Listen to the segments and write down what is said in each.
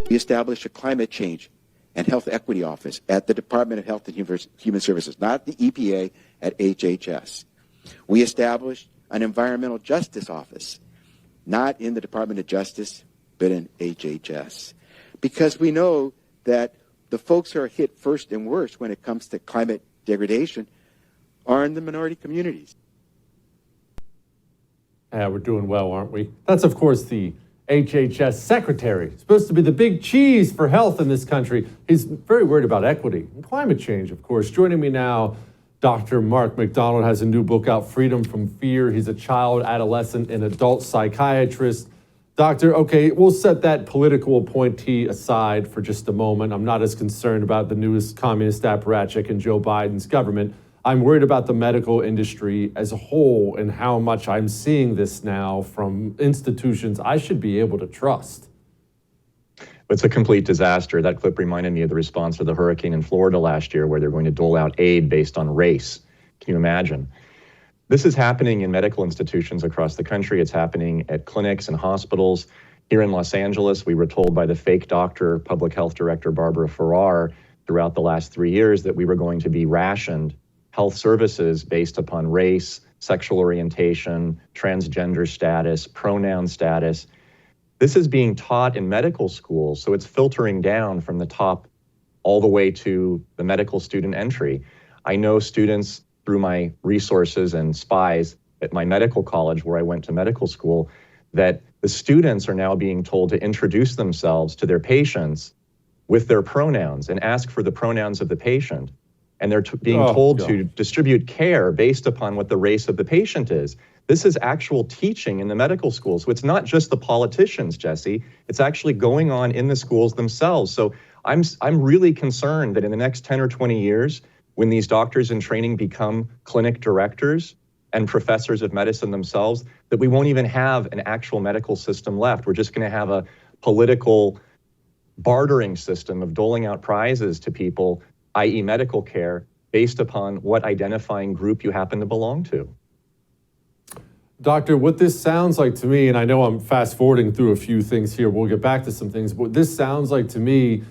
We established a climate change and health equity office at the Department of Health and Human Services, not the EPA, at HHS. We established an environmental justice office, not in the Department of Justice, but in HHS. Because we know that the folks who are hit first and worst when it comes to climate degradation are in the minority communities. Yeah, we're doing well, aren't we? That's, of course, the HHS secretary, supposed to be the big cheese for health in this country. He's very worried about equity and climate change, of course. Joining me now, Dr. Mark MacDonald has a new book out, Freedom from Fear. He's a child, adolescent, and adult psychiatrist. Doctor, okay, we'll set that political appointee aside for just a moment. I'm not as concerned about the newest communist apparatchik in Joe Biden's government. I'm worried about the medical industry as a whole and how much I'm seeing this now from institutions I should be able to trust. It's a complete disaster. That clip reminded me of the response to the hurricane in Florida last year, where they're going to dole out aid based on race. Can you imagine? This is happening in medical institutions across the country. It's happening at clinics and hospitals. Here in Los Angeles, we were told by the fake doctor, public health director Barbara Ferrer, throughout the last 3 years that we were going to be rationed health services based upon race, sexual orientation, transgender status, pronoun status. This is being taught in medical schools, so it's filtering down from the top all the way to the medical student entry. I know students through my resources and spies at my medical college where I went to medical school that the students are now being told to introduce themselves to their patients with their pronouns and ask for the pronouns of the patient. And they're being told to distribute care based upon what the race of the patient is. This is actual teaching in the medical school. So it's not just the politicians, Jesse. It's actually going on in the schools themselves. So I'm really concerned that in the next 10 or 20 years, when these doctors in training become clinic directors and professors of medicine themselves, that we won't even have an actual medical system left. We're just going to have a political bartering system of doling out prizes to people, i.e. medical care, based upon what identifying group you happen to belong to. Doctor, what this sounds like to me, and I know I'm fast forwarding through a few things here, we'll get back to some things, but this sounds like to me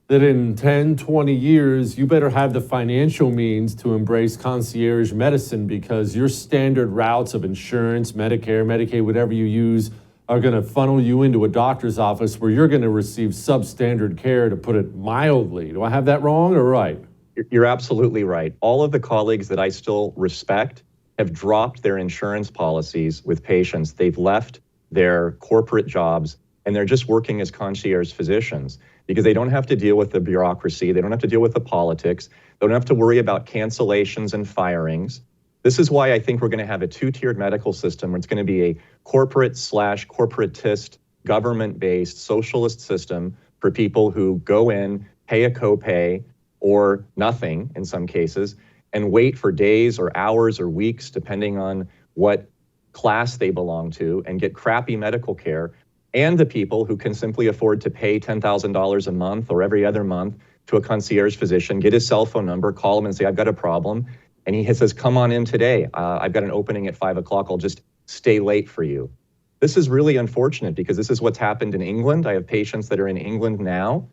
that in 10, 20 years, you better have the financial means to embrace concierge medicine, because your standard routes of insurance, Medicare, Medicaid, whatever you use, are going to funnel you into a doctor's office where you're going to receive substandard care, to put it mildly. Do I have that wrong or right? You're absolutely right. All of the colleagues that I still respect have dropped their insurance policies with patients. They've left their corporate jobs and they're just working as concierge physicians because they don't have to deal with the bureaucracy. They don't have to deal with the politics. They don't have to worry about cancellations and firings. This is why I think we're going to have a two-tiered medical system where it's going to be a corporate/corporatist, government-based socialist system for people who go in, pay a copay or nothing in some cases, and wait for days or hours or weeks, depending on what class they belong to, and get crappy medical care. And the people who can simply afford to pay $10,000 a month or every other month to a concierge physician, get his cell phone number, call him and say, I've got a problem. And he says, come on in today. I've got an opening at 5 o'clock. I'll just stay late for you. This is really unfortunate because this is what's happened in England. I have patients that are in England now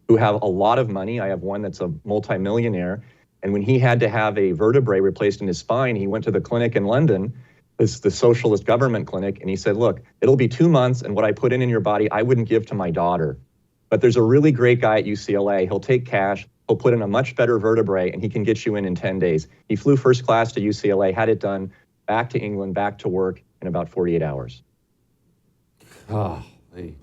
who have a lot of money. I have one that's a multimillionaire. And when he had to have a vertebrae replaced in his spine, he went to the clinic in London, the socialist government clinic, and he said, look, it'll be 2 months, and what I put in your body, I wouldn't give to my daughter. But there's a really great guy at UCLA. He'll take cash. He'll put in a much better vertebrae, and he can get you in 10 days. He flew first class to UCLA, had it done, back to England, back to work in about 48 hours. Oh, hey.